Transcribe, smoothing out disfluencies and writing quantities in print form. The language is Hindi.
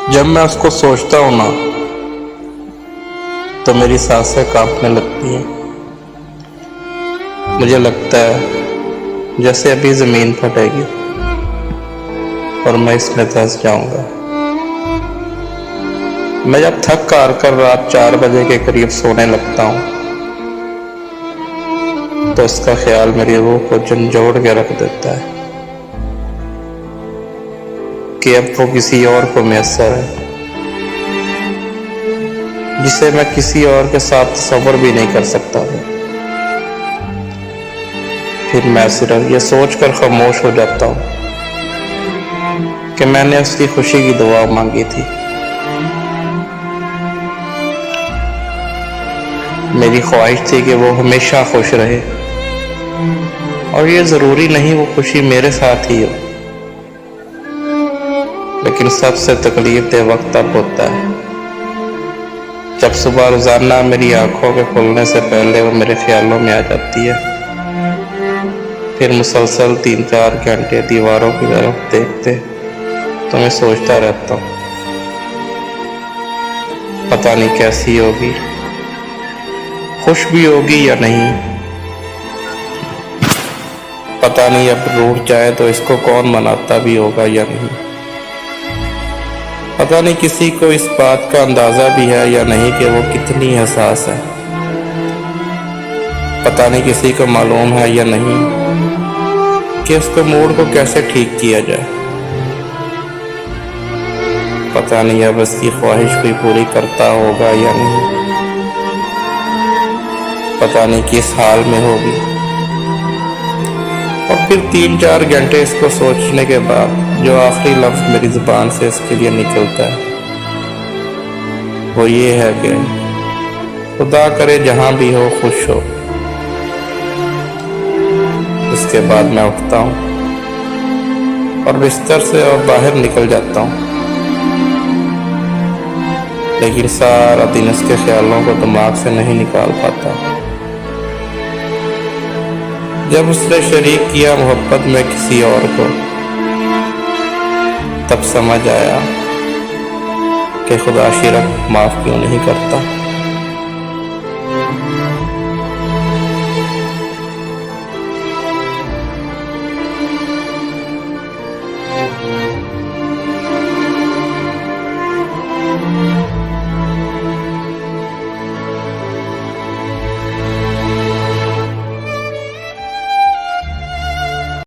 जब मैं उसको सोचता हूँ ना तो मेरी सांसें कांपने लगती हैं। मुझे लगता है जैसे अभी ज़मीन फटेगी और मैं इसमें धंस जाऊंगा। मैं जब थक हार कर रात 4 बजे के करीब सोने लगता हूँ तो उसका ख्याल मेरी रूह को झंझोड़ के रख देता है कि अब वो किसी और को मैसर है जिसे मैं किसी और के साथ तस्वर भी नहीं कर सकता था। फिर मैं सिर्फ ये सोचकर खामोश हो जाता हूँ कि मैंने उसकी खुशी की दुआ मांगी थी। मेरी ख्वाहिश थी कि वो हमेशा खुश रहे और ये ज़रूरी नहीं वो खुशी मेरे साथ ही हो। लेकिन सबसे तकलीफ दे वक्त तब होता है जब सुबह रोज़ाना मेरी आंखों के खुलने से पहले वो मेरे ख्यालों में आ जाती है। फिर मुसलसल 3-4 घंटे दीवारों की तरफ देखते तो मैं सोचता रहता हूँ पता नहीं कैसी होगी, खुश भी होगी या नहीं। पता नहीं अब रूठ जाए तो इसको कौन मनाता भी होगा या नहीं। पता नहीं किसी को इस बात का अंदाज़ा भी है या नहीं कि वो कितनी हसास है। पता नहीं किसी को मालूम है या नहीं कि उसके मूड को कैसे ठीक किया जाए। पता नहीं अब इसकी ख्वाहिश कोई पूरी करता होगा या नहीं। पता नहीं किस हाल में होगी। और फिर 3-4 घंटे इसको सोचने के बाद जो आखिरी लफ्ज़ मेरी ज़ुबान से इसके लिए निकलता है वो ये है कि खुदा करे जहाँ भी हो खुश हो। इसके बाद मैं उठता हूँ और बिस्तर से और बाहर निकल जाता हूँ। लेकिन सारा दिन इसके ख्यालों को दिमाग से नहीं निकाल पाता। जब उसने शरीक किया मोहब्बत में किसी और को तब समझ आया कि खुदा शिरक माफ़ क्यों नहीं करता।